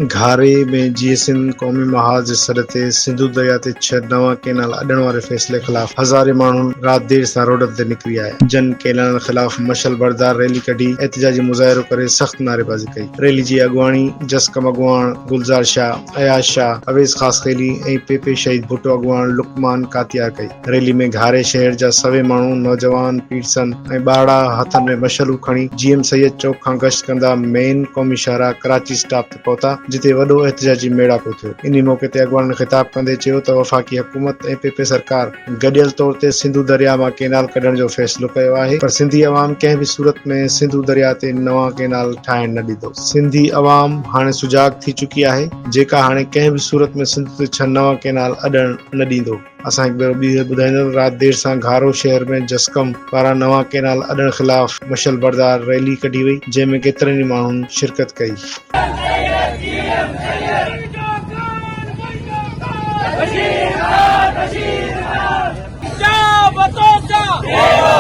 घारे में जीएसएन क़ौमी महाज जे सर ते सिंधु दरिया ते 6 नवां केनाल अॾण वारे फ़ैसिले ख़िलाफ़ हज़ारे माण्हू राति देर सां रोडनि ते निकिरी आया। जन केनालनि ख़िलाफ़ मशल बरदार रैली कढी एहतिजाजी मुज़ाहिरो करे सख़्त नारेबाज़ी कई। रैली जी अॻुवाणी जसकम अॻुवाण गुलज़ार शाह, अयाज शाह, अवेज़ ख़ासख़ेली ऐं पेपे शहीद भुट्टो अॻुवाण लुकमान कातियार कई। रैली में घारे शहर जा सवे माण्हू, नौजवान, पीरसन ऐं ॿारड़ा हथनि में मशलूं खणी जीएम सैयद चौक खां गश्त कंदा मेन क़ौमी शाहरा कराची स्टॉप ते पहुता, जिते वॾो एहतिजाजी मेड़ाको थियो। इन मौक़े ते अॻुवाणनि ख़िताब कंदे चयो त वफ़ाक़ी हुकूमत ऐं पेपे सरकार गॾियल तौर ते सिंधु दरिया मां केनाल कढण जो फ़ैसिलो कयो आहे, पर सिंधी अवाम कंहिं बि सूरत में सिंधु दरिया ते नवां केनाल ठाहिण न ॾींदो। सिंधी अवाम हाणे सुजाग थी चुकी आहे, जेका हाणे कंहिं बि सूरत में सिंध ते 6 नवां केनाल अॾण न ॾींदो। असां हिकु भेरो ॿी ॿुधाईंदो, राति देर सां घारो शहर में जसकम पारां नवां केनाल अॾण ख़िलाफ़ मशल बरदार रैली कढी वई, जंहिंमें केतिरनि ई माण्हुनि शिरकत कई। क्या